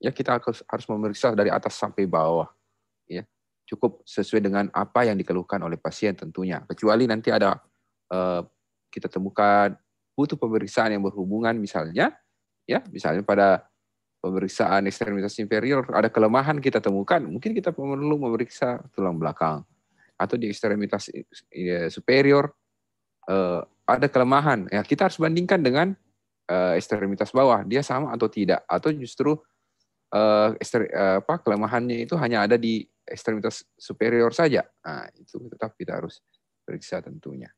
Ya, kita harus memeriksa dari atas sampai bawah. Ya, cukup sesuai dengan apa yang dikeluhkan oleh pasien tentunya. Kecuali nanti ada kita temukan butuh pemeriksaan yang berhubungan misalnya, ya, misalnya pada pemeriksaan ekstremitas inferior ada kelemahan kita temukan, mungkin kita perlu memeriksa tulang belakang. Atau di ekstremitas superior ada kelemahan, ya kita harus bandingkan dengan ekstremitas bawah, dia sama atau tidak, atau justru kelemahannya itu hanya ada di ekstremitas superior saja. Nah, itu tetap kita harus periksa tentunya.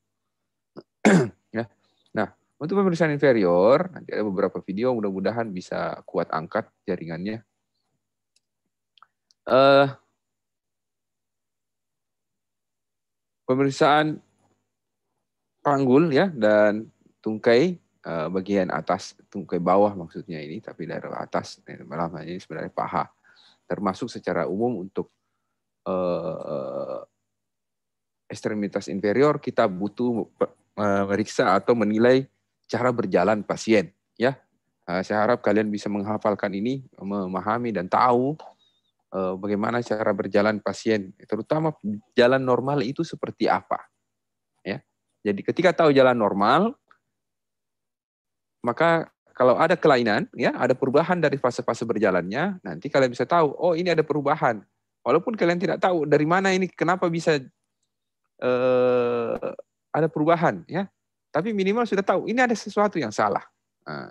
Ya. Nah, untuk pemeriksaan inferior, nanti ada beberapa video, mudah-mudahan bisa kuat angkat jaringannya. Pemeriksaan panggul ya dan tungkai bagian atas, tungkai bawah maksudnya ini, tapi dari atas, malah ini sebenarnya paha. Termasuk secara umum untuk ekstremitas inferior kita butuh memeriksa atau menilai cara berjalan pasien. Ya, saya harap kalian bisa menghafalkan ini, memahami dan tahu bagaimana cara berjalan pasien, terutama jalan normal itu seperti apa. Ya, jadi ketika tahu jalan normal, maka kalau ada kelainan, ya ada perubahan dari fase-fase berjalannya, nanti kalian bisa tahu, oh ini ada perubahan. Walaupun kalian tidak tahu dari mana ini, kenapa bisa ada perubahan, ya. Tapi minimal sudah tahu ini ada sesuatu yang salah,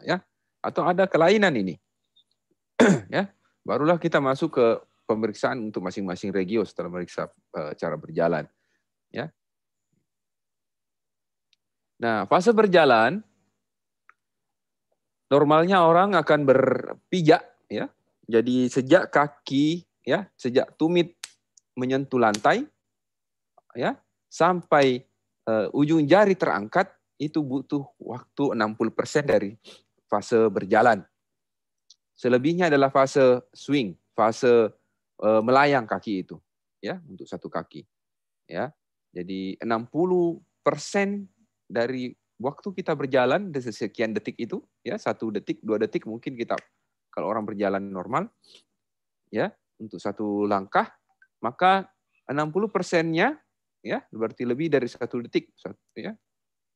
ya. Atau ada kelainan ini, ya. Barulah kita masuk ke pemeriksaan untuk masing-masing regio setelah meriksa cara berjalan, ya. Nah, fase berjalan normalnya orang akan berpijak, ya. Jadi sejak kaki, ya, sejak tumit menyentuh lantai, ya, sampai ujung jari terangkat itu butuh waktu 60% dari fase berjalan. Selebihnya adalah fase swing, fase melayang kaki itu, ya, untuk satu kaki, ya. Jadi 60% dari waktu kita berjalan dari sekian detik itu, ya, 1 detik, 2 detik mungkin kita kalau orang berjalan normal, ya, untuk satu langkah, maka 60%-nya, ya, berarti lebih dari 1 detik, ya,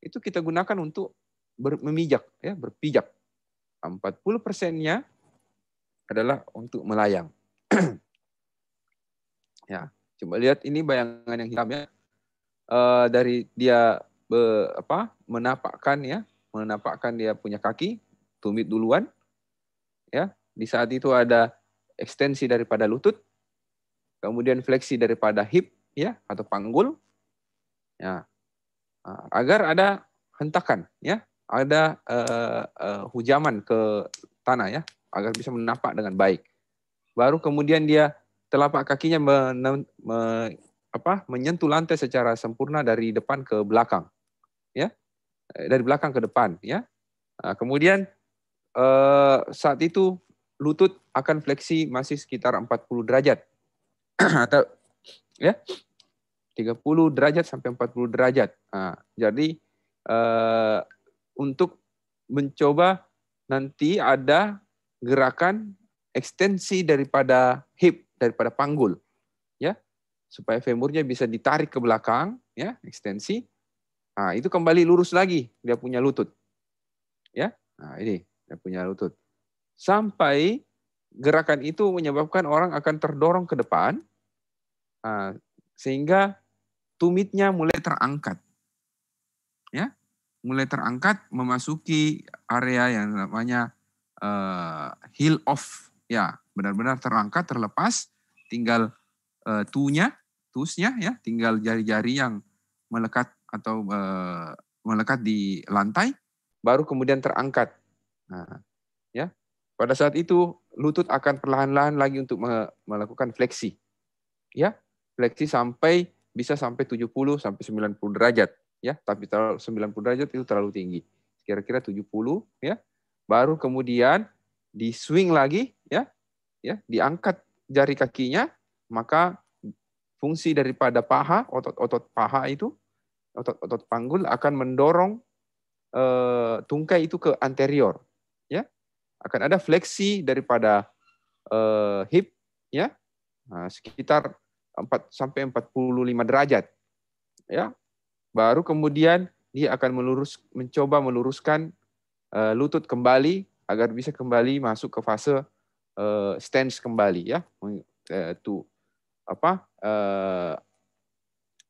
itu kita gunakan untuk memijak, ya, berpijak. 40%-nya adalah untuk melayang. Ya, coba lihat ini bayangan yang hitam, ya. Dari dia menapakkan, ya, menapakkan dia punya kaki, tumit duluan, ya. Di saat itu ada ekstensi daripada lutut, kemudian fleksi daripada hip, ya, atau panggul, ya, agar ada hentakan, ya, ada hujaman ke tanah, ya, agar bisa menapak dengan baik. Baru kemudian dia telapak kakinya menyentuh lantai secara sempurna dari depan ke belakang, ya, dari belakang ke depan, ya. Kemudian saat itu lutut akan fleksi masih sekitar 40 derajat atau, ya, 30 derajat sampai 40 derajat. Jadi untuk mencoba nanti ada gerakan ekstensi daripada hip, daripada panggul, ya, supaya femurnya bisa ditarik ke belakang, ya, ekstensi. Itu kembali lurus lagi dia punya lutut, ya. Ini dia punya lutut. Sampai gerakan itu menyebabkan orang akan terdorong ke depan, sehingga tumitnya mulai terangkat, ya, mulai terangkat memasuki area yang namanya heel off, ya, benar-benar terangkat, terlepas, tinggal tusnya, ya, tinggal jari-jari yang melekat atau melekat di lantai, baru kemudian terangkat. Ya, pada saat itu lutut akan perlahan-lahan lagi untuk melakukan fleksi, ya, fleksi sampai bisa sampai 70 sampai 90 derajat, ya, tapi 90 derajat itu terlalu tinggi, kira-kira 70, ya. Baru kemudian di swing lagi, ya, diangkat jari kakinya, maka fungsi daripada paha, otot-otot paha itu, otot-otot panggul akan mendorong tungkai itu ke anterior, ya. Akan ada fleksi daripada hip, ya, sekitar 4 sampai 45 derajat, ya. Baru kemudian dia akan mencoba meluruskan lutut kembali agar bisa kembali masuk ke fase stance kembali, ya.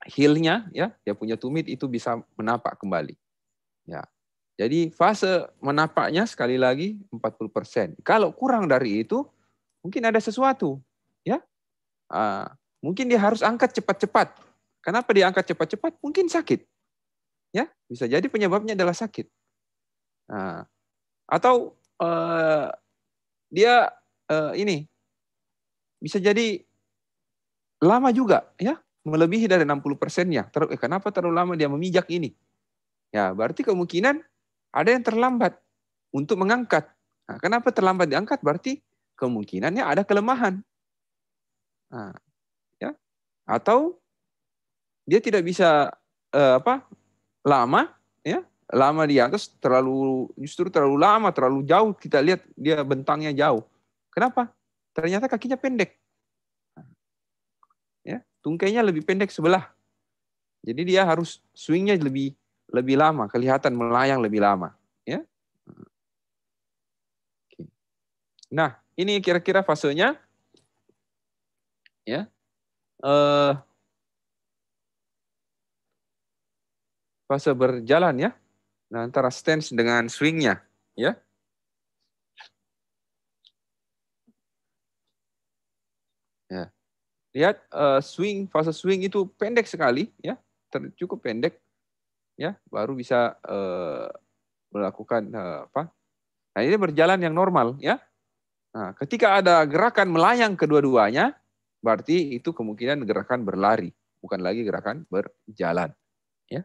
Heel-nya, ya, dia punya tumit itu bisa menapak kembali. Ya. Jadi fase menapaknya sekali lagi 40%. Kalau kurang dari itu, mungkin ada sesuatu, ya. Mungkin dia harus angkat cepat-cepat. Kenapa dia angkat cepat-cepat? Mungkin sakit, ya. Bisa jadi penyebabnya adalah sakit. Atau dia ini bisa jadi lama juga, ya, melebihi dari 60%-nya. Kenapa terlalu lama dia memijak ini? Ya, berarti kemungkinan ada yang terlambat untuk mengangkat. Nah, kenapa terlambat diangkat? Berarti kemungkinannya ada kelemahan. Ya. Atau dia tidak bisa lama, ya, lama di atas justru terlalu lama, terlalu jauh. Kita lihat dia bentangnya jauh. Kenapa? Ternyata kakinya pendek. Ya, tungkainya lebih pendek sebelah. Jadi dia harus swingnya lebih lama, kelihatan melayang lebih lama. Ya. Nah, ini kira-kira fasenya. Ya. Fase berjalan, ya. Nah, antara stance dengan swingnya, ya. Ya. Lihat fase swing itu pendek sekali, ya, cukup pendek, ya, baru bisa melakukan Nah, ini berjalan yang normal, ya. Nah, ketika ada gerakan melayang kedua-duanya, berarti itu kemungkinan gerakan berlari, bukan lagi gerakan berjalan, ya.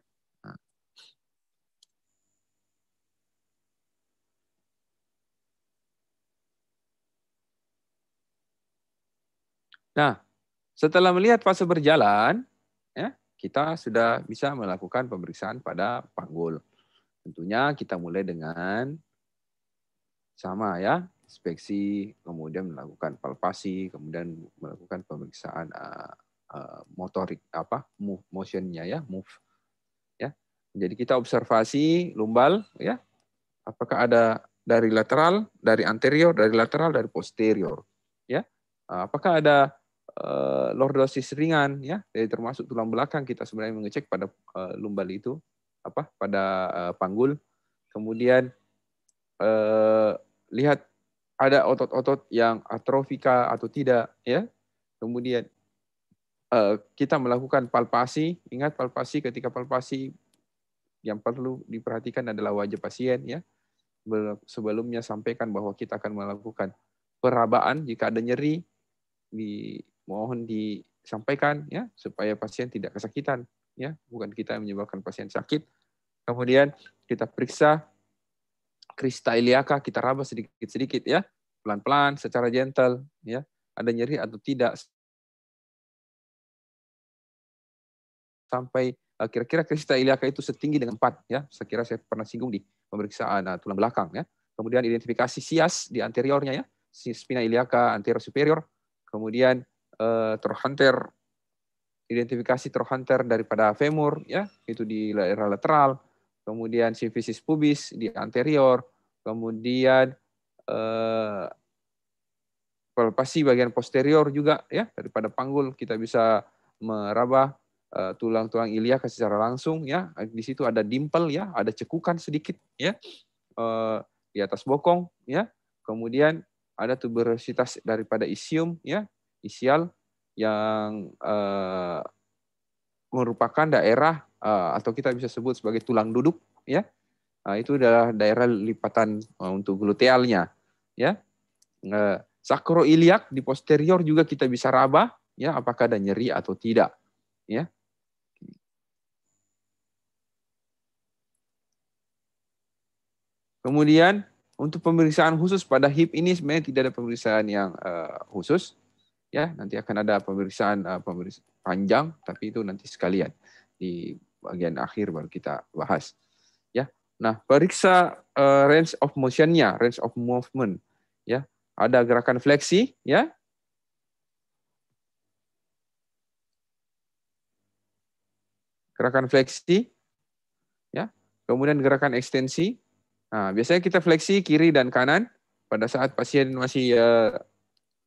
Nah, setelah melihat fase berjalan, ya, kita sudah bisa melakukan pemeriksaan pada panggul. Tentunya kita mulai dengan sama, ya, inspeksi, kemudian melakukan palpasi, kemudian melakukan pemeriksaan motorik motionnya, ya, move, ya. Jadi kita observasi lumbal, ya, apakah ada dari lateral, dari anterior, dari lateral, dari posterior, ya. Apakah ada lordosis ringan, ya, jadi termasuk tulang belakang kita sebenarnya mengecek pada lumbal itu pada panggul. Kemudian lihat ada otot-otot yang atrofika atau tidak, ya. Kemudian kita melakukan palpasi. Ingat, ketika palpasi yang perlu diperhatikan adalah wajah pasien, ya. Sebelumnya sampaikan bahwa kita akan melakukan perabaan. Jika ada nyeri, mohon disampaikan, ya, supaya pasien tidak kesakitan, ya. Bukan kita yang menyebabkan pasien sakit. Kemudian kita periksa crista iliaca, kita raba sedikit-sedikit, ya, pelan-pelan, secara gentle, ya, ada nyeri atau tidak, sampai kira-kira crista iliaca itu setinggi dengan 4, ya. Saya kira saya pernah singgung di pemeriksaan tulang belakang, ya. Kemudian identifikasi sias di anteriornya, ya, spina iliaca anterior superior. Kemudian trochanter, identifikasi trochanter daripada femur, ya, itu di daerah lateral. Kemudian symphysis pubis di anterior. Kemudian palpasi bagian posterior juga, ya, daripada panggul kita bisa meraba tulang-tulang iliaca secara langsung, ya. Di situ ada dimple, ya, ada cekukan sedikit, ya, di atas bokong, ya. Kemudian ada tuberositas daripada isium, ya, isial yang merupakan daerah atau kita bisa sebut sebagai tulang duduk, ya. Itu adalah daerah lipatan untuk glutealnya, ya. Sakroiliak di posterior juga kita bisa raba, ya, apakah ada nyeri atau tidak, ya. Kemudian untuk pemeriksaan khusus pada hip ini sebenarnya tidak ada pemeriksaan yang khusus, ya. Nanti akan ada pemeriksaan panjang, tapi itu nanti sekalian di bagian akhir baru kita bahas, ya. Nah, periksa range of motion-nya, range of movement, ya. Ada gerakan fleksi, ya. Gerakan fleksi, ya. Kemudian gerakan ekstensi. Nah, biasanya kita fleksi kiri dan kanan pada saat pasien masih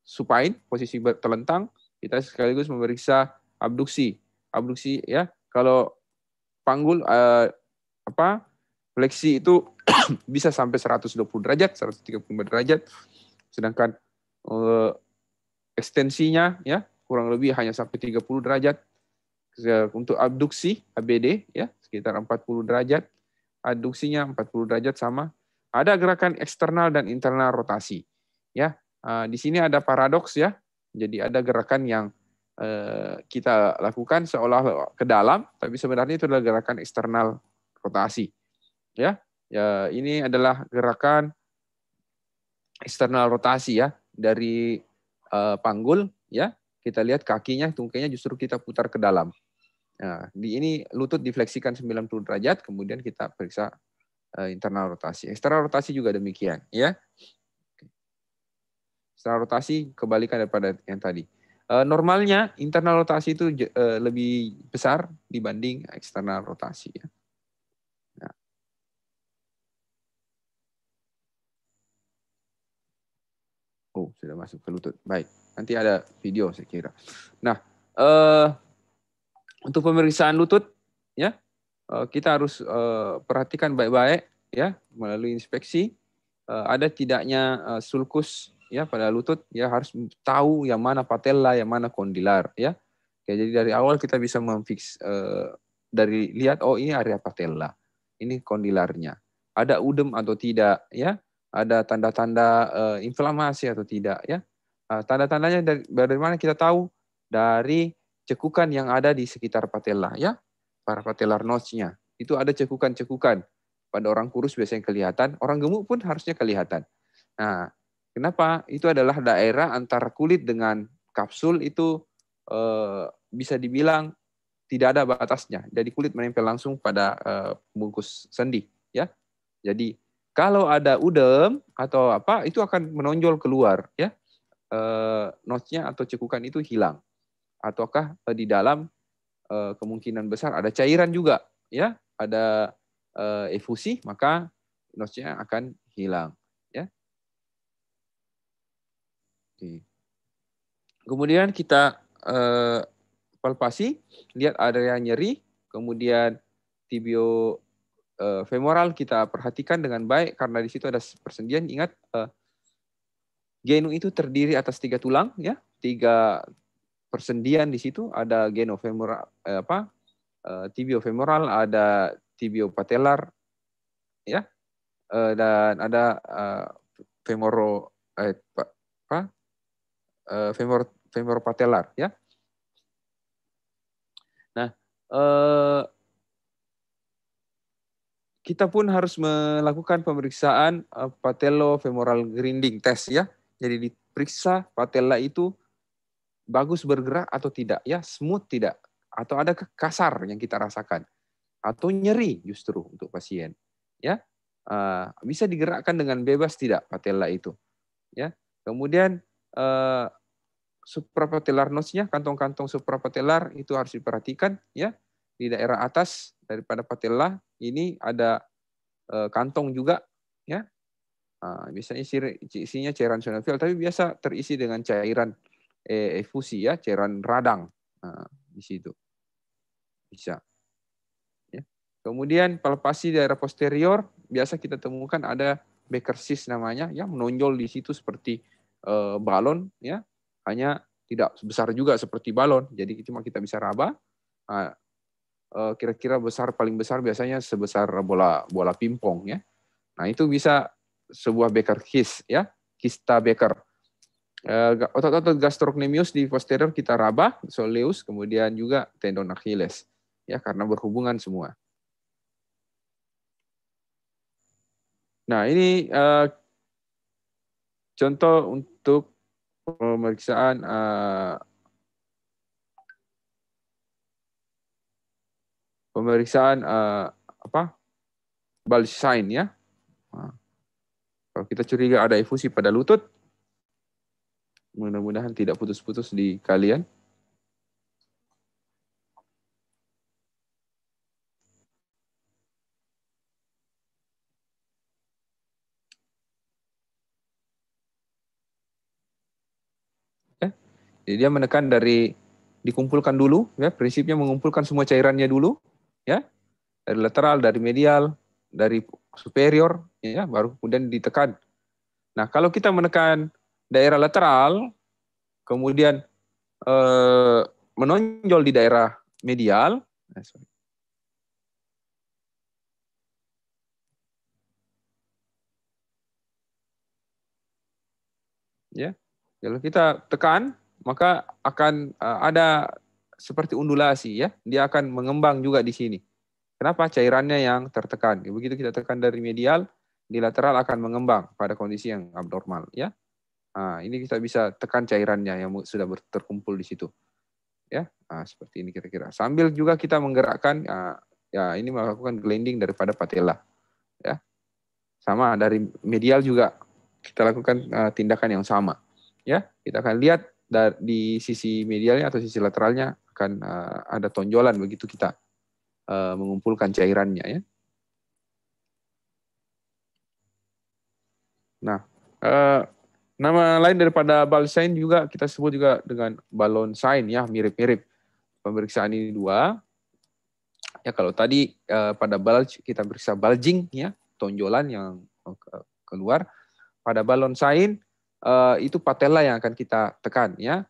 supine, posisi terlentang, kita sekaligus memeriksa abduksi. Abduksi, ya. Kalau panggul fleksi itu bisa sampai 120 derajat, 135 derajat. Sedangkan ekstensinya, ya, kurang lebih hanya sampai 30 derajat. Untuk abduksi ABD, ya, sekitar 40 derajat. Adduksinya 40 derajat sama. Ada gerakan eksternal dan internal rotasi, ya. Di sini ada paradoks, ya. Jadi ada gerakan yang kita lakukan seolah ke dalam, tapi sebenarnya itu adalah gerakan eksternal rotasi, ya. Ya, ini adalah gerakan eksternal rotasi, ya, dari panggul, ya. Kita lihat kakinya, tungkainya justru kita putar ke dalam. Nah, di ini lutut difleksikan 90 derajat, kemudian kita periksa internal rotasi. Eksternal rotasi juga demikian, ya. Eksternal rotasi kebalikan daripada yang tadi. Normalnya internal rotasi itu lebih besar dibanding eksternal rotasi, ya. Nah. Oh, sudah masuk ke lutut. Baik, nanti ada video saya kira. Nah, untuk pemeriksaan lutut, ya, kita harus perhatikan baik-baik, ya, melalui inspeksi. Ada tidaknya sulcus, ya, pada lutut, ya, harus tahu yang mana patella, yang mana kondilar, ya. Oke, jadi dari awal kita bisa memfix dari lihat, oh ini area patella, ini kondilarnya, ada udem atau tidak, ya, ada tanda-tanda inflamasi atau tidak, ya. Tanda-tandanya dari mana kita tahu? Dari cekukan yang ada di sekitar patella, ya, para patellar notch-nya. Itu ada cekukan-cekukan. Pada orang kurus biasanya kelihatan, orang gemuk pun harusnya kelihatan. Nah, kenapa? Itu adalah daerah antara kulit dengan kapsul itu bisa dibilang tidak ada batasnya. Jadi kulit menempel langsung pada bungkus sendi, ya. Jadi kalau ada udem atau apa, itu akan menonjol keluar, ya. Notch-nya atau cekukan itu hilang. Ataukah di dalam kemungkinan besar ada cairan juga, ya, ada efusi, maka notch-nya akan hilang, ya. Oke. Kemudian kita palpasi, lihat area nyeri, kemudian tibio femoral kita perhatikan dengan baik karena di situ ada persendian. Ingat, genu itu terdiri atas 3 tulang, ya, 3 persendian di situ, ada genofemoral, tibio femoral, ada tibio patellar, ya, dan ada femoropatellar, ya. Nah, kita pun harus melakukan pemeriksaan patellofemoral grinding test, ya. Jadi diperiksa patella itu bagus bergerak atau tidak, ya, smooth tidak, atau ada kasar yang kita rasakan, atau nyeri justru untuk pasien, ya. Bisa digerakkan dengan bebas tidak patella itu, ya. Kemudian suprapatellar notch-nya, kantong-kantong suprapatellar itu harus diperhatikan, ya. Di daerah atas daripada patella ini ada kantong juga, ya. Biasanya isinya cairan sinovial, tapi biasa terisi dengan cairan efusi, ya, cairan radang. Di situ bisa, ya. Kemudian palpasi daerah posterior, biasa kita temukan ada Becker cyst namanya, ya, menonjol di situ seperti balon, ya, hanya tidak sebesar juga seperti balon, jadi cuma kita bisa raba. Kira-kira paling besar biasanya sebesar bola pingpong, ya. Nah, itu bisa sebuah Becker cyst, ya, kista Becker. Otot-otot gastrocnemius di posterior kita raba, soleus, kemudian juga tendon Achilles, ya, karena berhubungan semua. Nah, ini contoh untuk pemeriksaan Balch sign, ya. Nah, kalau kita curiga ada efusi pada lutut, Mudah-mudahan tidak putus-putus di kalian. Ya. Jadi dia menekan dari dikumpulkan dulu, ya, prinsipnya mengumpulkan semua cairannya dulu, ya, dari lateral, dari medial, dari superior, ya, baru kemudian ditekan. Nah, kalau kita menekan daerah lateral, kemudian menonjol di daerah medial, ya, kalau kita tekan, maka akan ada seperti undulasi, ya, dia akan mengembang juga di sini. Kenapa? Cairannya yang tertekan. Begitu kita tekan dari medial, di lateral akan mengembang pada kondisi yang abnormal, ya. Nah, ini kita bisa tekan cairannya yang sudah terkumpul di situ, ya. Nah, seperti ini kira-kira. Sambil juga kita menggerakkan, ya, ini melakukan gliding daripada patella, ya. Sama dari medial juga kita lakukan tindakan yang sama, ya. Kita akan lihat di sisi medialnya atau sisi lateralnya akan ada tonjolan begitu kita mengumpulkan cairannya, ya. Nah, nama lain daripada ball sign juga kita sebut juga dengan balon sign, ya, mirip-mirip. Pemeriksaan ini dua. Ya, kalau tadi pada bulge kita periksa bulging, ya, tonjolan yang keluar. Pada balon sign itu patella yang akan kita tekan, ya.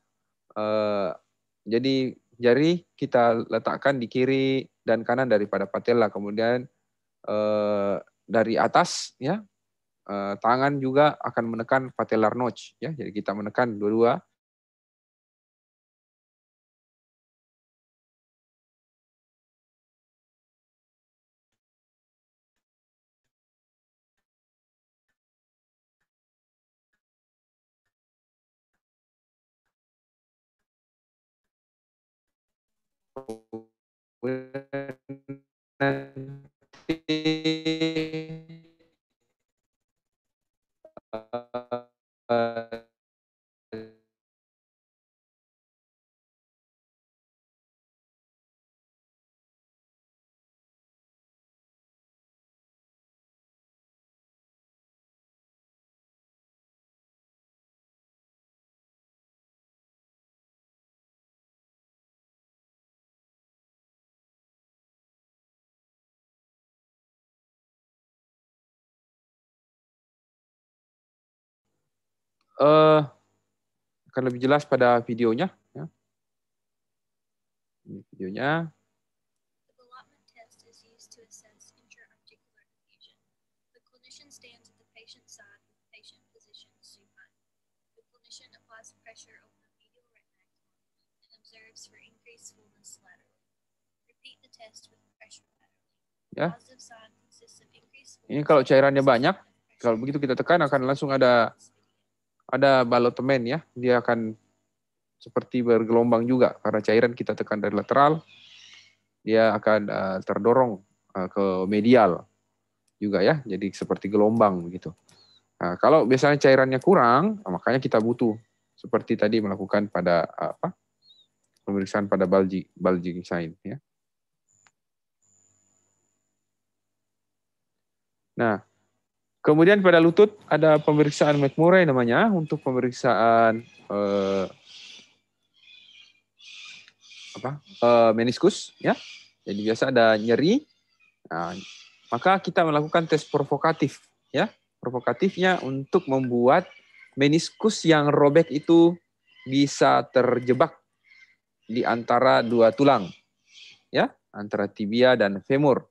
Jadi jari kita letakkan di kiri dan kanan daripada patella, kemudian dari atas, ya, tangan juga akan menekan patellar notch, ya. Jadi kita menekan dua-dua. Akan lebih jelas pada videonya, ya. Ini videonya. Ya. Ini kalau cairannya banyak, kalau begitu kita tekan akan langsung ada balotemen, ya. Dia akan seperti bergelombang juga karena cairan kita tekan dari lateral, dia akan terdorong ke medial juga, ya. Jadi seperti gelombang begitu. Nah, kalau biasanya cairannya kurang, makanya kita butuh seperti tadi melakukan pada pemeriksaan pada bulging sign, ya. Nah, kemudian pada lutut ada pemeriksaan McMurray namanya untuk pemeriksaan meniskus, ya. Jadi biasa ada nyeri. Nah, maka kita melakukan tes provokatif, ya. Provokatifnya untuk membuat meniskus yang robek itu bisa terjebak di antara dua tulang, ya, antara tibia dan femur.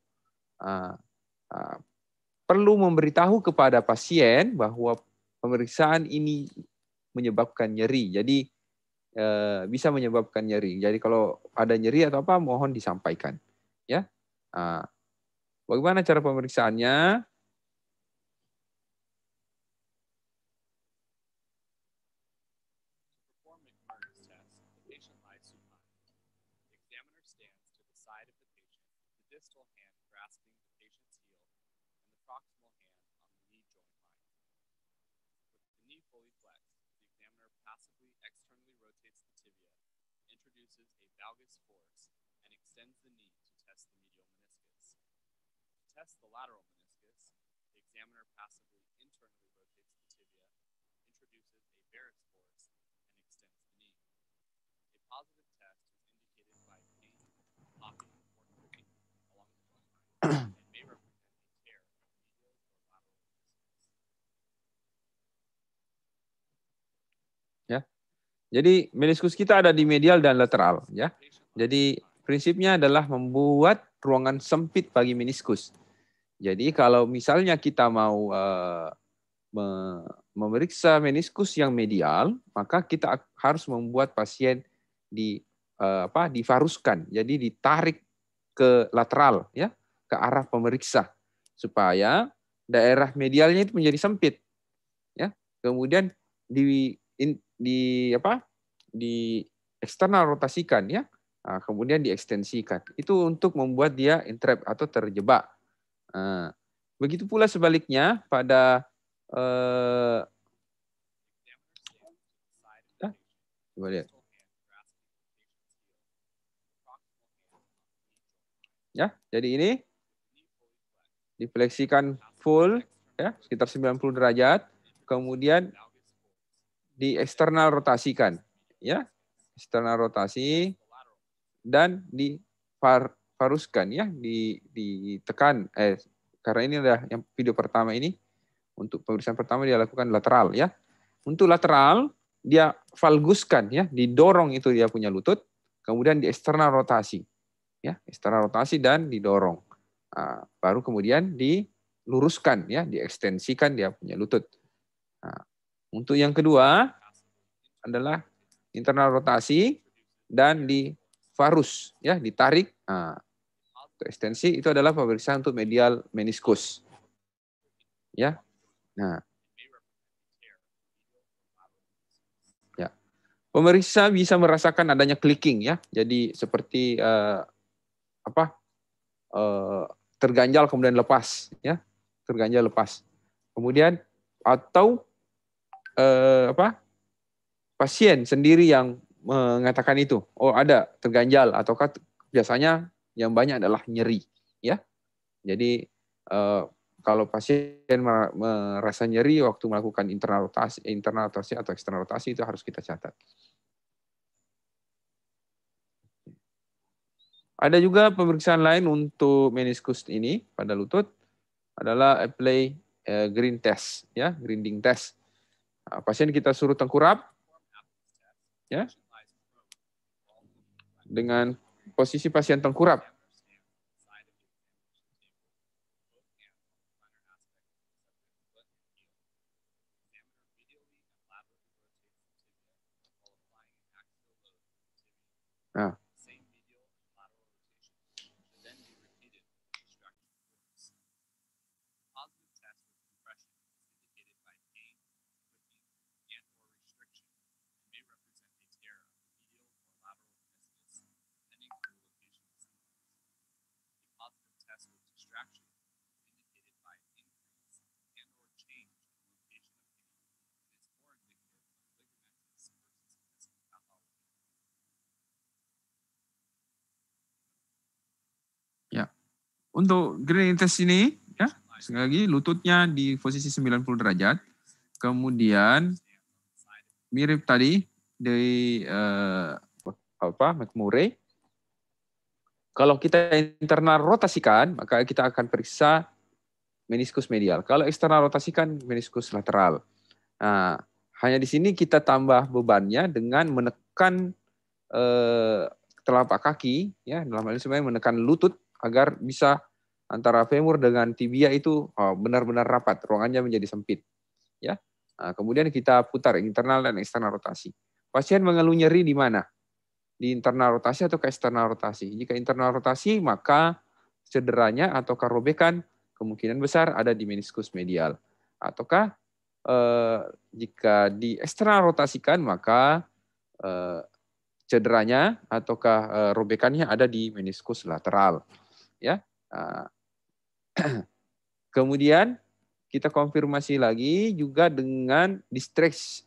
Perlu memberitahu kepada pasien bahwa pemeriksaan ini menyebabkan nyeri. Jadi bisa menyebabkan nyeri. Jadi kalau ada nyeri atau apa, mohon disampaikan, ya. Bagaimana cara pemeriksaannya? Ya. Jadi meniskus kita ada di medial dan lateral, ya. Jadi prinsipnya adalah membuat ruangan sempit bagi meniskus. Jadi kalau misalnya kita mau memeriksa meniskus yang medial, maka kita harus membuat pasien divaruskan. Jadi ditarik ke lateral, ya, ke arah pemeriksa supaya daerah medialnya itu menjadi sempit, ya. Kemudian di eksternal rotasikan, ya. Nah, kemudian diekstensikan. Itu untuk membuat dia entrap atau terjebak. Nah, begitu pula sebaliknya pada coba lihat. Ya, jadi ini difleksikan full, ya, sekitar 90 derajat. Kemudian di eksternal rotasikan, ya, eksternal rotasi dan divaruskan, ya, ditekan. Karena ini adalah yang video pertama ini, untuk pemeriksaan pertama dia lakukan lateral, ya. Untuk lateral dia valguskan, ya, didorong itu dia punya lutut, kemudian di eksternal rotasi, ya, eksternal rotasi dan didorong. Nah, baru kemudian diluruskan, ya, diekstensikan dia punya lutut. Nah, untuk yang kedua adalah internal rotasi dan divarus, ya, ditarik. Nah, untuk ekstensi itu adalah pemeriksaan untuk medial meniskus, ya. Nah, ya, pemeriksa bisa merasakan adanya clicking, ya. Jadi seperti terganjal kemudian lepas, ya, terganjal lepas. Kemudian atau pasien sendiri yang mengatakan itu, oh ada terganjal, ataukah biasanya yang banyak adalah nyeri, ya. Jadi kalau pasien merasa nyeri waktu melakukan internal rotasi atau eksternal rotasi itu harus kita catat. Ada juga pemeriksaan lain untuk meniskus ini pada lutut adalah apply green test, ya, grinding test. Nah, pasien kita suruh tengkurap, ya, dengan posisi pasien tengkurap. Nah, ya. Untuk grinding test ini, ya, sekali lagi lututnya di posisi 90 derajat. Kemudian mirip tadi dari McMurray. Kalau kita internal rotasikan, maka kita akan periksa meniskus medial. Kalau eksternal rotasikan, meniskus lateral. Nah, hanya di sini kita tambah bebannya dengan menekan telapak kaki, ya, dalam hal ini sebenarnya menekan lutut agar bisa antara femur dengan tibia itu benar-benar rapat, ruangannya menjadi sempit, ya. Nah, kemudian kita putar internal dan eksternal rotasi. Pasien mengeluh nyeri di mana? Di internal rotasi atau ke eksternal rotasi? Jika internal rotasi, maka cederanya atau robekan kemungkinan besar ada di meniskus medial. Ataukah jika di eksternal rotasikan, maka cederanya ataukah robekannya ada di meniskus lateral, ya. Kemudian kita konfirmasi lagi juga dengan distraksi,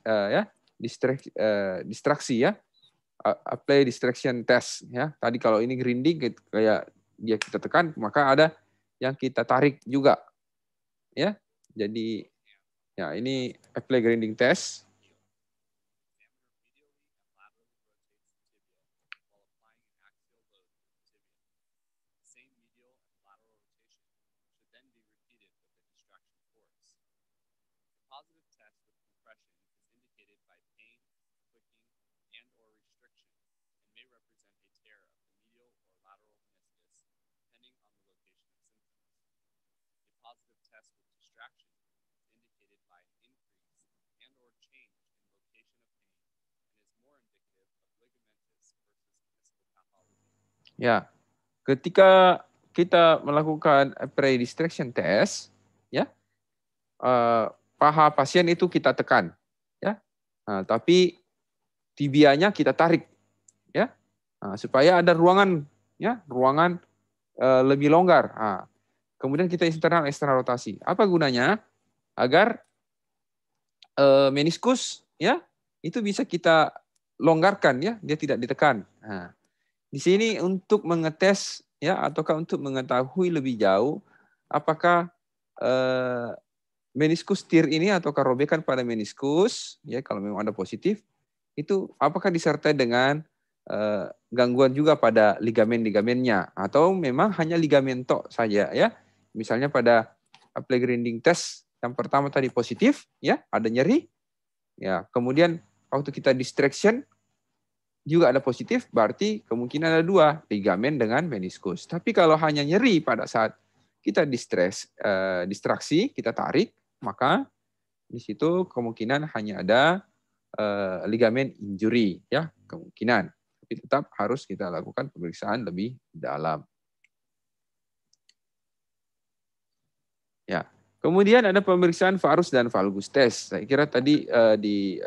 ya, apply distraction test ya. Tadi kalau ini grinding kayak dia kita tekan, maka ada yang kita tarik juga ya. Jadi ya ini apply grinding test. Ya, ketika kita melakukan apply distraction test, ya, paha pasien itu kita tekan, ya, tapi tibianya kita tarik, ya, supaya ada ruangan, ya, ruangan lebih longgar. Kemudian kita eksternal rotasi. Apa gunanya? Agar meniskus, ya, itu bisa kita longgarkan, ya, dia tidak ditekan. Di sini untuk mengetes ya ataukah untuk mengetahui lebih jauh apakah meniskus tir ini ataukah robekan pada meniskus ya kalau memang ada positif itu apakah disertai dengan gangguan juga pada ligamen-ligamennya atau memang hanya ligamen tok saja ya. Misalnya pada apply grinding test yang pertama tadi positif ya, ada nyeri. Ya, kemudian waktu kita distraction juga ada positif, berarti kemungkinan ada dua, ligamen dengan meniskus. Tapi kalau hanya nyeri pada saat kita distraksi, kita tarik, maka di situ kemungkinan hanya ada ligamen injury, ya kemungkinan. Tapi tetap harus kita lakukan pemeriksaan lebih dalam. Ya. Kemudian ada pemeriksaan varus dan valgus test. Saya kira tadi di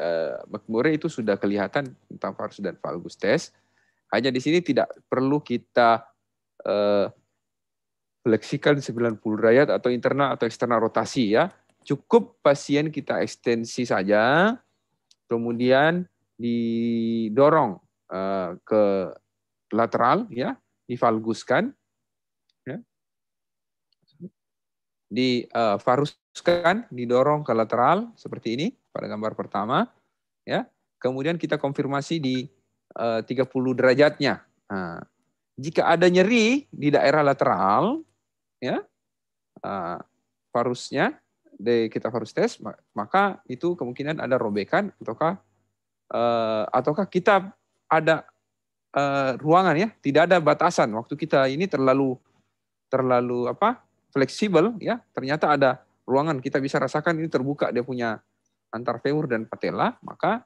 McMurray itu sudah kelihatan tentang varus dan valgus test. Hanya di sini tidak perlu kita fleksikan 90 derajat atau internal atau eksternal rotasi ya. Cukup pasien kita ekstensi saja, kemudian didorong ke lateral ya, divalguskan. Divaruskan, didorong ke lateral seperti ini pada gambar pertama, ya. Kemudian kita konfirmasi di 30 derajatnya. Jika ada nyeri di daerah lateral, ya, varusnya, kita varus tes, maka itu kemungkinan ada robekan ataukah kita ada ruangan ya, tidak ada batasan. Waktu kita ini terlalu fleksibel ya, ternyata ada ruangan kita bisa rasakan ini terbuka dia punya antar femur dan patella, maka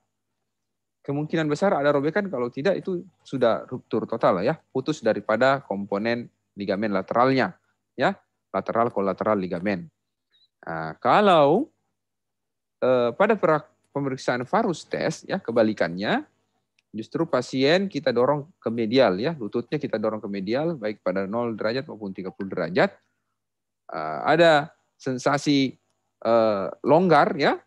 kemungkinan besar ada robekan, kalau tidak itu sudah ruptur total ya, putus daripada komponen ligamen lateralnya ya, lateral kolateral ligamen. Kalau pada pemeriksaan varus test ya kebalikannya, justru pasien kita dorong ke medial ya, lututnya kita dorong ke medial baik pada 0 derajat maupun 30 derajat. Ada sensasi longgar ya,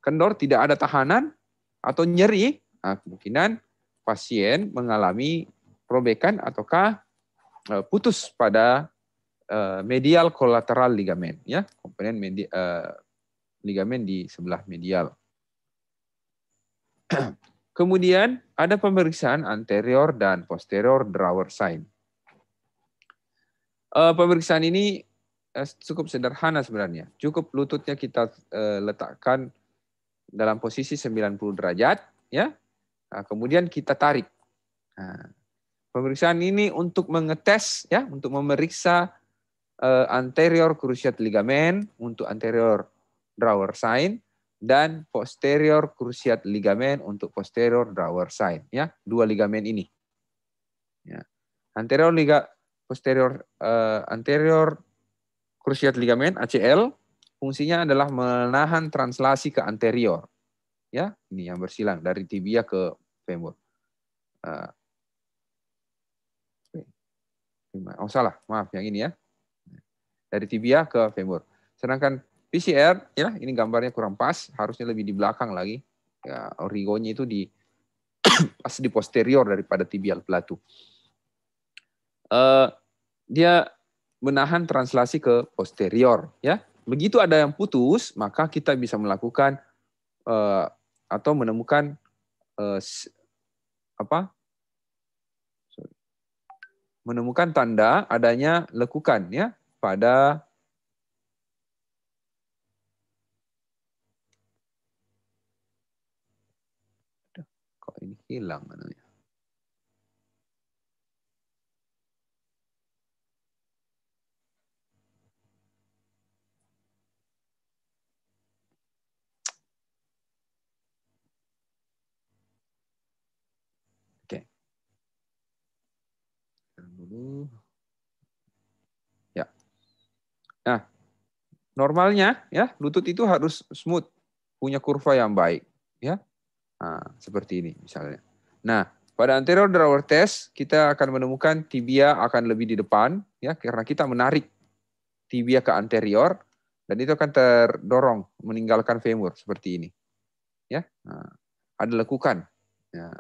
kendor, tidak ada tahanan atau nyeri, kemungkinan pasien mengalami robekan ataukah putus pada medial kolateral ligamen ya, komponen ligamen di sebelah medial. Kemudian ada pemeriksaan anterior dan posterior drawer sign. Pemeriksaan ini cukup sederhana sebenarnya. Cukup lututnya kita letakkan dalam posisi 90 derajat, ya. Kemudian kita tarik. Pemeriksaan ini untuk mengetes, ya, untuk memeriksa anterior cruciate ligamen untuk anterior drawer sign dan posterior cruciate ligamen untuk posterior drawer sign, ya, dua ligamen ini. Ya. Anterior cruciate ligamen ACL fungsinya adalah menahan translasi ke anterior. Ya, ini yang bersilang dari tibia ke femur. Salah, maaf yang ini ya. Dari tibia ke femur. Sedangkan PCR ya, ini gambarnya kurang pas, harusnya lebih di belakang lagi. Ya, origonya itu di pas di posterior daripada tibial plateau. Dia menahan translasi ke posterior, ya. Begitu ada yang putus, maka kita bisa melakukan atau menemukan menemukan tanda adanya lekukan, ya, pada kok ini hilang namanya. Oke. Dulu. Ya. Nah, normalnya ya lutut itu harus smooth, punya kurva yang baik, ya. Nah, seperti ini misalnya. Nah, pada anterior drawer test kita akan menemukan tibia akan lebih di depan, ya, karena kita menarik tibia ke anterior dan itu akan terdorong meninggalkan femur seperti ini, ya. Nah, ada lekukan, ya,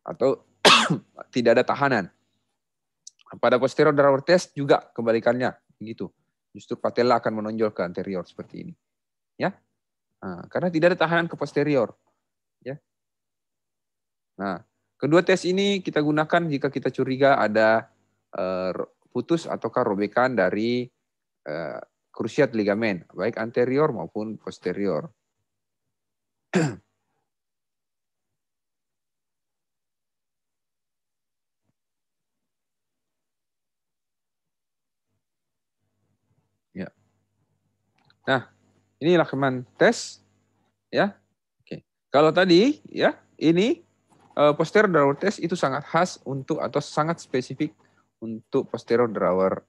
atau tidak ada tahanan. Pada posterior drawer test juga kebalikannya, begitu. Justru patella akan menonjol ke anterior seperti ini, ya. Nah, karena tidak ada tahanan ke posterior, ya. Nah, kedua tes ini kita gunakan jika kita curiga ada putus ataukah robekan dari cruciate ligamen, baik anterior maupun posterior. Ya. Nah, ini Lachman test, ya. Oke. Kalau tadi, ya, ini posterior drawer test itu sangat khas untuk atau sangat spesifik untuk posterior drawer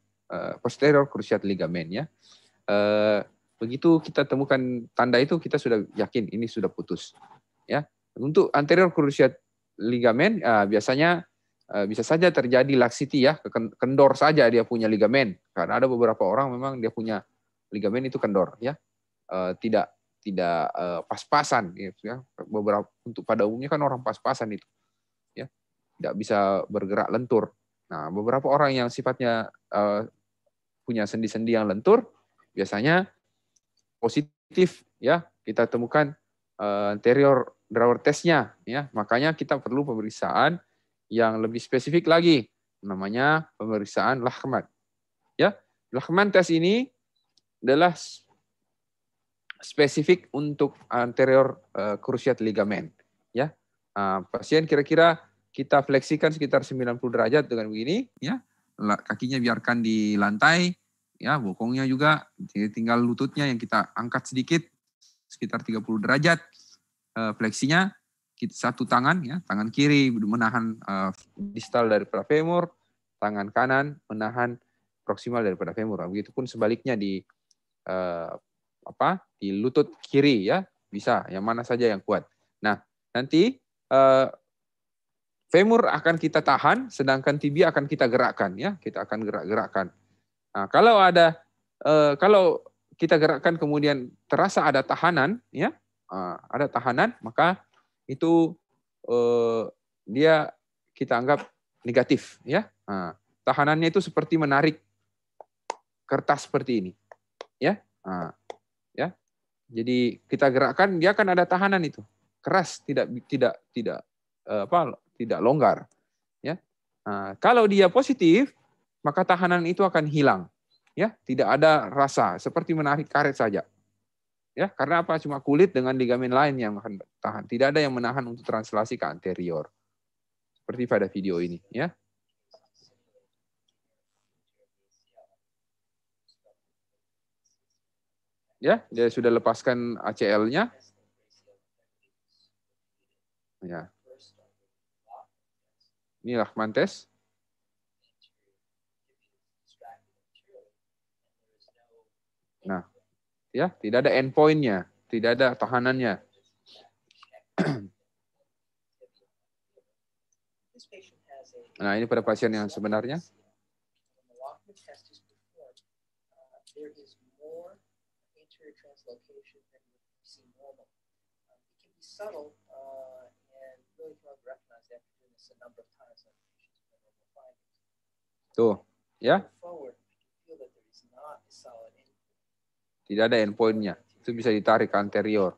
posterior cruciate ligamen, ya. Begitu kita temukan tanda itu kita sudah yakin ini sudah putus, ya. Untuk anterior cruciate ligamen biasanya bisa saja terjadi laxity, ya, kendor saja dia punya ligamen, karena ada beberapa orang memang dia punya ligamen itu kendor, ya, tidak pas-pasan, gitu, ya. Beberapa untuk pada umumnya kan orang pas-pasan itu, ya, tidak bisa bergerak lentur. Nah, beberapa orang yang sifatnya punya sendi-sendi yang lentur biasanya positif, ya, kita temukan anterior drawer testnya, ya. Makanya kita perlu pemeriksaan yang lebih spesifik lagi, namanya pemeriksaan Lachman, ya. Lachman test ini adalah spesifik untuk anterior cruciate ligamen, ya. Pasien kira-kira kita fleksikan sekitar 90 derajat dengan begini, ya. Kakinya biarkan di lantai, ya, bokongnya juga tinggal lututnya yang kita angkat sedikit sekitar 30 derajat. Fleksinya satu tangan, ya, tangan kiri menahan distal daripada femur, tangan kanan menahan proksimal daripada femur. Begitupun sebaliknya di di lutut kiri, ya, bisa yang mana saja yang kuat. Nah, nanti femur akan kita tahan, sedangkan tibia akan kita gerakkan, ya, kita akan gerak-gerakkan. Nah, kalau kita gerakkan kemudian terasa ada tahanan, ya, ada tahanan, maka itu dia kita anggap negatif, ya. Tahanannya itu seperti menarik kertas seperti ini, ya. Ya. Jadi kita gerakkan dia akan ada tahanan itu. Keras, tidak longgar, ya. Kalau dia positif, maka tahanan itu akan hilang, ya, tidak ada rasa, seperti menarik karet saja, ya. Karena apa? Cuma kulit dengan ligamen lain yang akan tahan, tidak ada yang menahan untuk translasi ke anterior, seperti pada video ini, ya. Ya, dia sudah lepaskan ACL-nya, ya. Ini Lachman test. Nah, ya, tidak ada endpoint-nya, tidak ada tahanannya. Nah, ini pada pasien yang sebenarnya. Tuh, ya. Tidak ada endpoint-nya. Itu bisa ditarik ke anterior.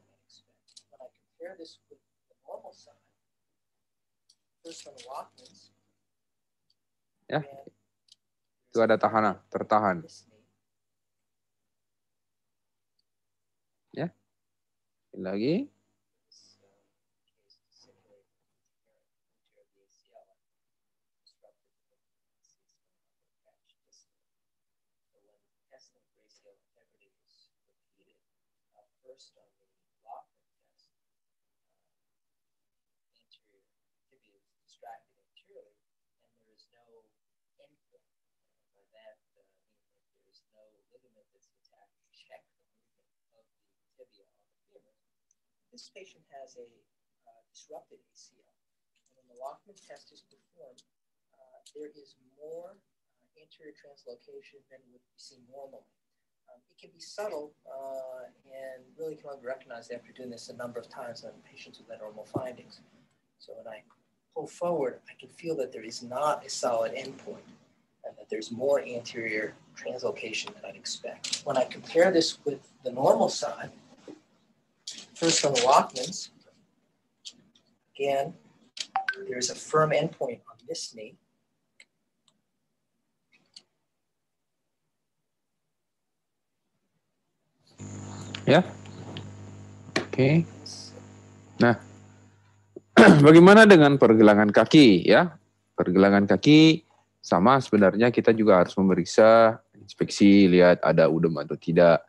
Ya. Itu ada tahanan, tertahan. Ya. Lagi. This patient has a disrupted ACL. And when the Lachman test is performed, there is more anterior translocation than would be seen normally. It can be subtle and really can only be recognized after doing this a number of times on patients with abnormal findings. So when I pull forward, I can feel that there is not a solid endpoint and that there's more anterior translocation than I'd expect. When I compare this with the normal side, first on the Lachmans, again, there's a firm endpoint on this knee. Ya. Oke. Nah, bagaimana dengan pergelangan kaki ya? Pergelangan kaki sama sebenarnya kita juga harus memeriksa inspeksi, lihat ada udem atau tidak.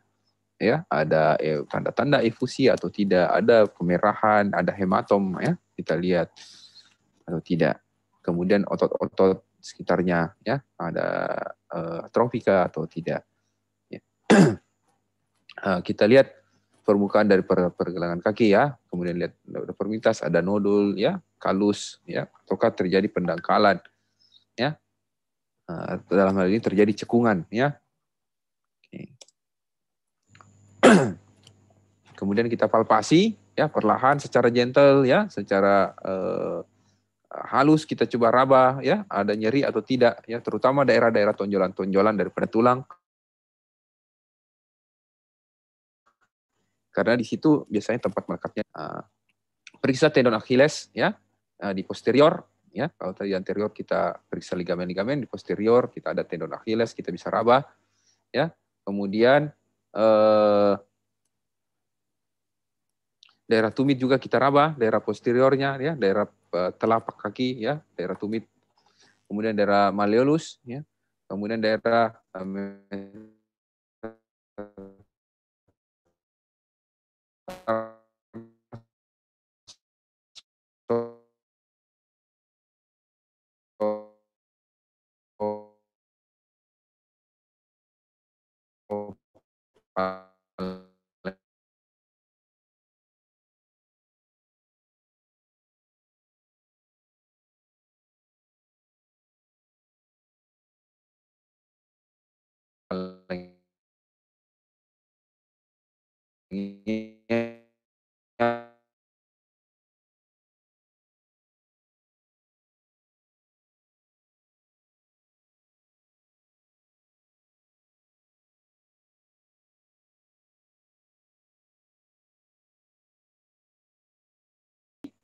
Ya, ada tanda-tanda efusi atau tidak, ada kemerahan, ada hematom ya, kita lihat atau tidak. Kemudian otot-otot sekitarnya ya, ada atrofika atau tidak. Ya. Kita lihat permukaan dari pergelangan kaki ya, kemudian lihat permintas ada nodul ya, kalus ya, ataukah terjadi pendangkalan ya. Dalam hal ini terjadi cekungan ya. Oke. Kemudian kita palpasi ya, perlahan secara gentle ya, secara halus kita coba raba ya, ada nyeri atau tidak ya, terutama daerah-daerah tonjolan-tonjolan daripada tulang. Karena di situ biasanya tempat melekatnya. Periksa tendon Achilles ya, di posterior ya. Kalau tadi anterior kita periksa ligamen-ligamen, di posterior kita ada tendon Achilles, kita bisa raba ya. Kemudian daerah tumit juga kita raba, daerah posteriornya ya, daerah telapak kaki ya, daerah tumit. Kemudian daerah malleolus ya. Kemudian daerah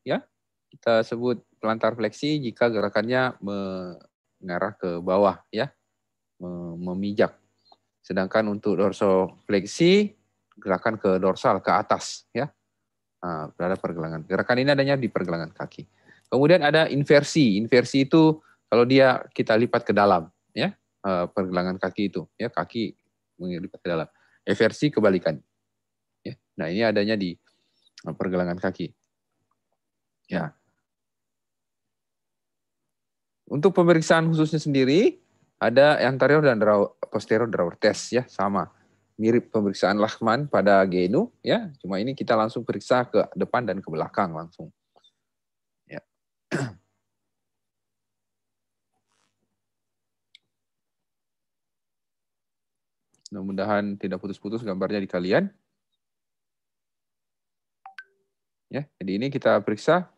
ya, kita sebut plantar fleksi jika gerakannya mengarah ke bawah ya, memijak. Sedangkan untuk dorsofleksi gerakan ke dorsal, ke atas ya. Berada pergelangan. Gerakan ini adanya di pergelangan kaki. Kemudian ada inversi. Inversi itu kalau dia kita lipat ke dalam ya, pergelangan kaki itu ya, kaki melipat ke dalam. Eversi kebalikan. Ya. Nah, ini adanya di pergelangan kaki. Ya. Untuk pemeriksaan khususnya sendiri, ada anterior dan posterior drawer test ya, sama. Mirip pemeriksaan Lachman pada Genu ya, cuma ini kita langsung periksa ke depan dan ke belakang langsung. Ya. Mudah-mudahan tidak putus-putus gambarnya di kalian. Ya, jadi ini kita periksa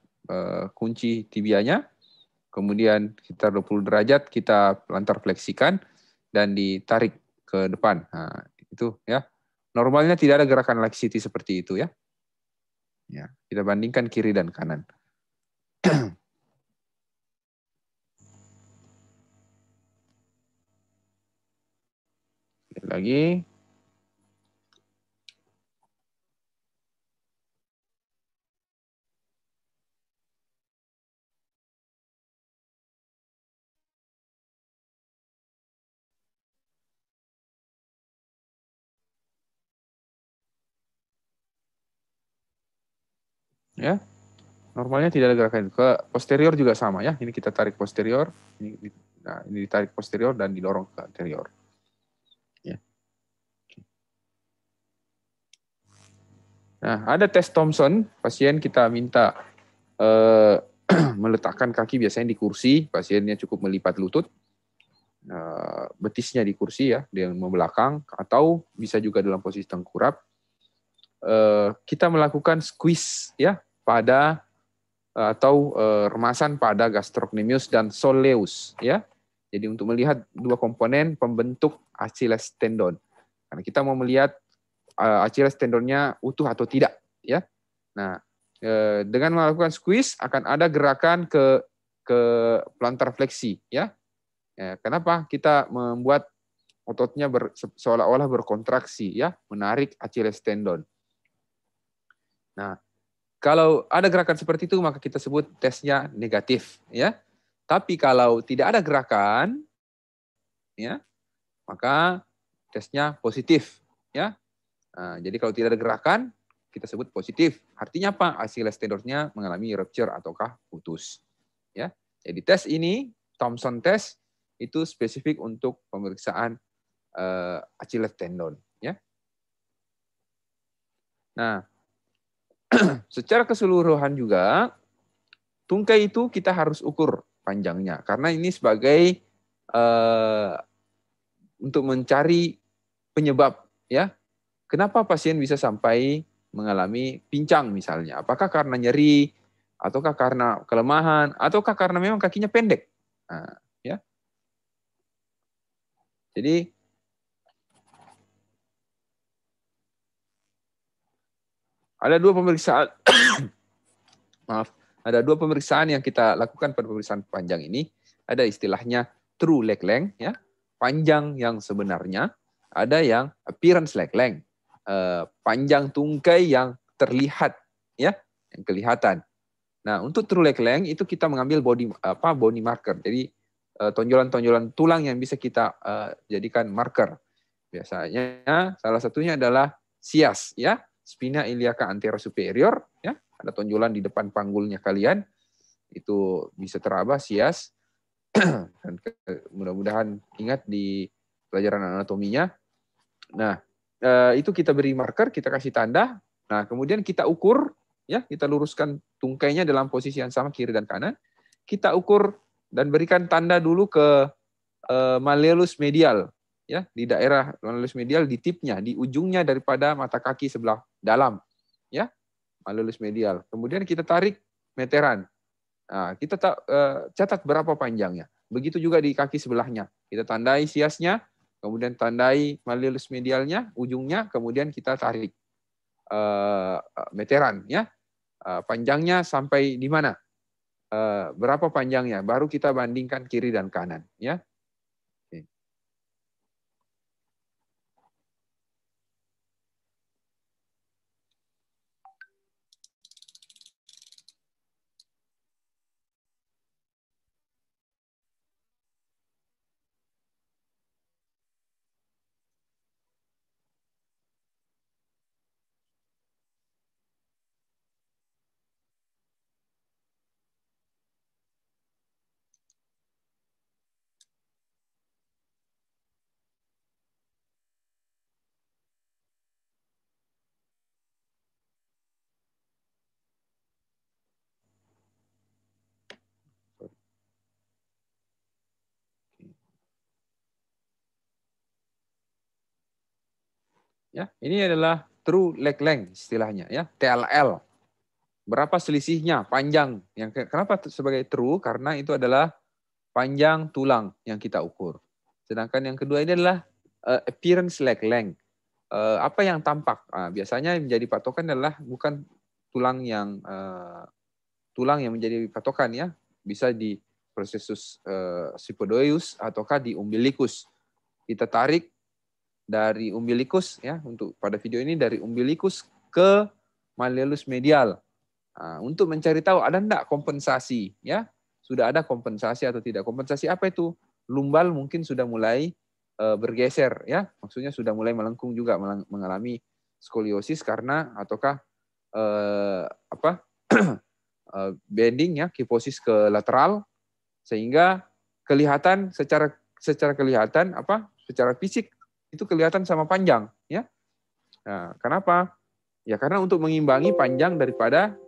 kunci tibianya kemudian sekitar 20 derajat kita plantar fleksikan dan ditarik ke depan. Nah, itu ya. Normalnya tidak ada gerakan laxity seperti itu ya. Ya, kita bandingkan kiri dan kanan. Lagi. Ya. Normalnya tidak ada gerakan. Ke posterior juga sama ya. Ini kita tarik posterior, ini ditarik posterior dan didorong ke anterior. Ya. Nah, ada tes Thompson, pasien kita minta meletakkan kaki biasanya di kursi, pasiennya cukup melipat lutut, betisnya di kursi ya, dengan membelakang, atau bisa juga dalam posisi tengkurap. Kita melakukan squeeze ya pada atau remasan pada gastrocnemius dan soleus ya. Jadi untuk melihat dua komponen pembentuk Achilles tendon. Karena kita mau melihat Achilles tendonnya utuh atau tidak ya. Nah, dengan melakukan squeeze akan ada gerakan ke plantar fleksi ya. Kenapa kita membuat ototnya seolah-olah berkontraksi ya, menarik Achilles tendon. Nah, kalau ada gerakan seperti itu maka kita sebut tesnya negatif ya. Tapi kalau tidak ada gerakan ya, maka tesnya positif ya. Nah, jadi kalau tidak ada gerakan kita sebut positif. Artinya apa? Achilles tendonnya mengalami rupture ataukah putus. Ya. Jadi tes ini Thompson test itu spesifik untuk pemeriksaan Achilles tendon ya. Nah, secara keseluruhan juga tungkai itu kita harus ukur panjangnya karena ini sebagai untuk mencari penyebab ya. Kenapa pasien bisa sampai mengalami pincang misalnya? Apakah karena nyeri ataukah karena kelemahan ataukah karena memang kakinya pendek? Nah, ya. Jadi ada dua pemeriksaan maaf, ada dua pemeriksaan yang kita lakukan pada pemeriksaan panjang ini. Ada istilahnya true leg length, ya, panjang yang sebenarnya. Ada yang appearance leg length, panjang tungkai yang terlihat, ya, yang kelihatan. Nah, untuk true leg length itu kita mengambil body marker. Jadi tonjolan-tonjolan tulang yang bisa kita jadikan marker. Biasanya salah satunya adalah sias, ya, spina iliaca anterosuperior, ya, ada tonjolan di depan panggulnya kalian, itu bisa teraba sias. Dan mudah-mudahan ingat di pelajaran anatominya. Nah, itu kita beri marker, kita kasih tanda. Nah, kemudian kita ukur, ya, kita luruskan tungkainya dalam posisi yang sama kiri dan kanan. Kita ukur dan berikan tanda dulu ke malleolus medial, ya, di daerah malleolus medial, di tipnya, di ujungnya daripada mata kaki sebelah dalam, ya, malleolus medial. Kemudian kita tarik meteran. Nah, kita catat berapa panjangnya. Begitu juga di kaki sebelahnya. Kita tandai siasnya, kemudian tandai malleolus medialnya, ujungnya, kemudian kita tarik meteran, ya, panjangnya sampai di mana, berapa panjangnya, baru kita bandingkan kiri dan kanan, ya. Ya, ini adalah true leg length istilahnya, ya, TLL. berapa selisihnya panjang. Kenapa sebagai true? Karena itu adalah panjang tulang yang kita ukur. Sedangkan yang kedua ini adalah appearance leg length. Apa yang tampak? Biasanya yang menjadi patokan adalah bukan tulang yang menjadi patokan ya. Bisa di processus symphydoeus ataukah di umbilicus. Kita tarik dari umbilicus ya, untuk pada video ini dari umbilicus ke malleolus medial. Untuk mencari tahu ada enggak kompensasi ya. Sudah ada kompensasi atau tidak. Kompensasi apa itu? Lumbal mungkin sudah mulai bergeser ya. Maksudnya sudah mulai melengkung juga, mengalami skoliosis karena ataukah bending ya, kifosis ke lateral, sehingga kelihatan secara kelihatan secara fisik itu kelihatan sama panjang ya. Nah, kenapa? Ya karena untuk mengimbangi panjang daripada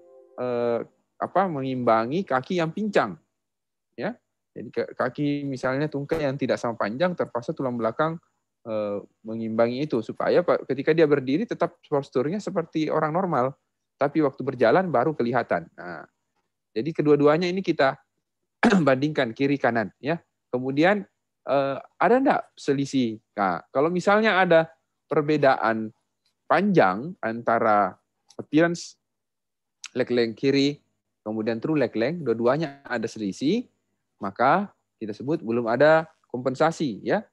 mengimbangi kaki yang pincang ya. Jadi kaki misalnya tungkai yang tidak sama panjang, terpaksa tulang belakang mengimbangi itu supaya ketika dia berdiri tetap posturnya seperti orang normal, tapi waktu berjalan baru kelihatan. Nah, jadi kedua-duanya ini kita bandingkan kiri kanan ya. Kemudian ada enggak selisih? Nah, kalau misalnya ada perbedaan panjang antara appearance leg length kiri kemudian true leg length, dua-duanya ada selisih, maka kita sebut belum ada kompensasi ya.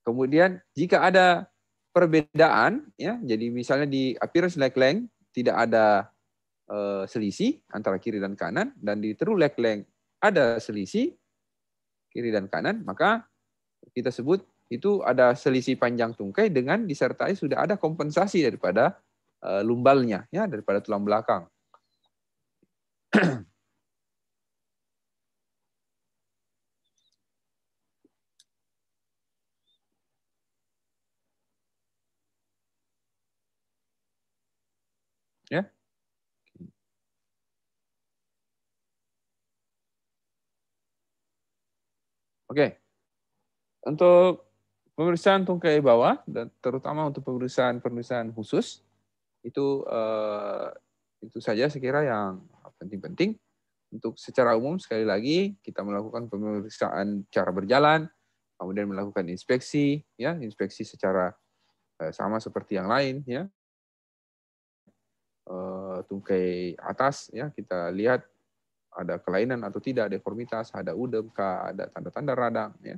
Kemudian jika ada perbedaan ya, jadi misalnya di appearance leg length tidak ada selisih antara kiri dan kanan, dan di true leg length ada selisih kiri dan kanan, maka kita sebut itu ada selisih panjang tungkai dengan disertai sudah ada kompensasi daripada lumbalnya ya, daripada tulang belakang. Ya. Oke. Untuk pemeriksaan tungkai bawah dan terutama untuk pemeriksaan khusus itu saja saya kira yang penting-penting. Untuk secara umum sekali lagi kita melakukan pemeriksaan cara berjalan, kemudian melakukan inspeksi ya, inspeksi secara sama seperti yang lain ya. Tungkai atas ya, kita lihat ada kelainan atau tidak, deformitas, ada udem kah, ada tanda-tanda radang ya.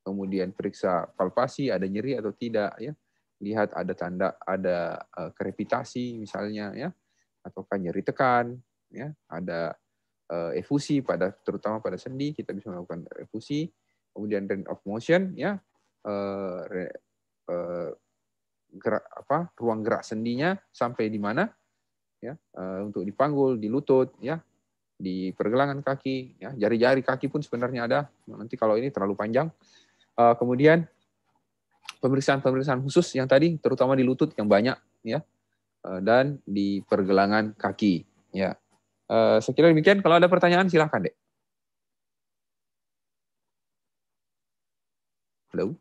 Kemudian periksa palpasi, ada nyeri atau tidak ya. Lihat ada krepitasi misalnya ya, ataukah nyeri tekan ya, ada efusi terutama pada sendi, kita bisa melakukan efusi. Kemudian range of motion ya, ruang gerak sendinya sampai di mana ya, untuk dipanggul, di lutut ya, di pergelangan kaki ya, jari-jari kaki pun sebenarnya ada. Nanti kalau ini terlalu panjang. Kemudian pemeriksaan khusus yang tadi terutama di lutut yang banyak ya, dan di pergelangan kaki ya. Saya kira demikian. Kalau ada pertanyaan silahkan dek. Halo.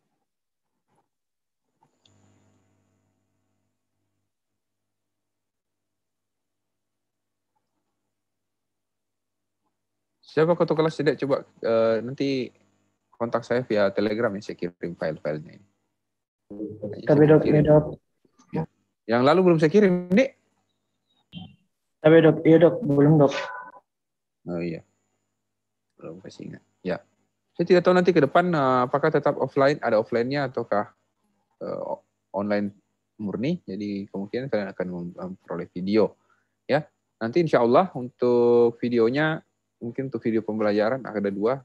Siapa ketua kelas dek? Coba nanti kontak saya via Telegram ya, saya kirim file-filenya ini. Tapi dok, ya. Yang lalu belum saya kirim dek. Tapi dok, iya dok, belum dok. Oh iya, belum kasih ingat. Ya, saya tidak tahu nanti ke depan apakah tetap offline, ada offline-nya ataukah online murni. Jadi kemungkinan kalian akan memperoleh video. Ya, nanti insya Allah untuk videonya, mungkin untuk video pembelajaran ada 2.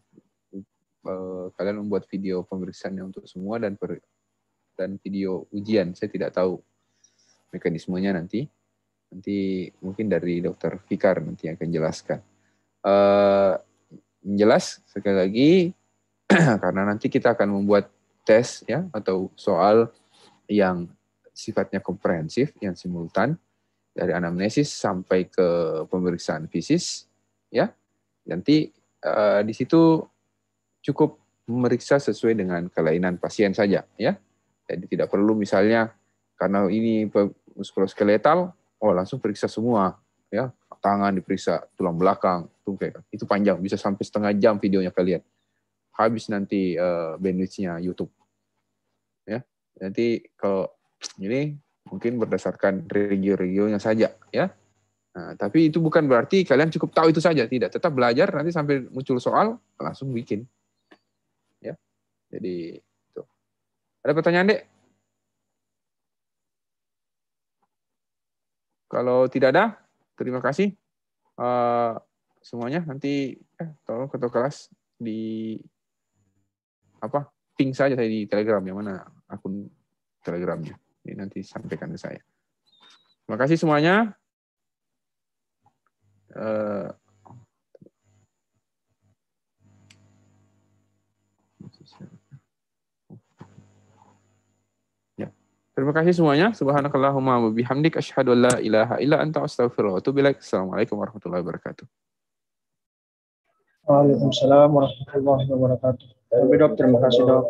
Kalian membuat video pemeriksaannya untuk semua dan video ujian. Saya tidak tahu mekanismenya nanti. Nanti mungkin dari Dr. Fikar nanti akan jelaskan. Jelas sekali lagi karena nanti kita akan membuat tes ya, atau soal yang sifatnya komprehensif, yang simultan dari anamnesis sampai ke pemeriksaan fisis ya. Nanti di situ cukup memeriksa sesuai dengan kelainan pasien saja ya. Jadi tidak perlu misalnya karena ini muskuloskeletal oh langsung periksa semua, ya tangan diperiksa, tulang belakang, itu panjang, bisa sampai setengah jam videonya kalian. Habis nanti bandwidth-nya YouTube. Ya, nanti kalau ini mungkin berdasarkan regio-regionya saja, ya. Nah, tapi itu bukan berarti kalian cukup tahu itu saja, tidak. Tetap belajar, nanti sampai muncul soal langsung bikin. Ya, jadi itu. Ada pertanyaan, Dek? Kalau tidak ada, terima kasih semuanya. Nanti tolong ketua kelas di ping saja saya di Telegram, yang mana akun Telegramnya. Ini nanti sampaikan ke saya. Terima kasih semuanya. Terima kasih semuanya. Subhanakallahumma wa bihamdik asyhadu an la ilaha illa anta astaghfiruka wa atubu ilaik. Assalamualaikum warahmatullahi wabarakatuh. Waalaikumsalam warahmatullahi wabarakatuh. Dok, terima kasih, Dok.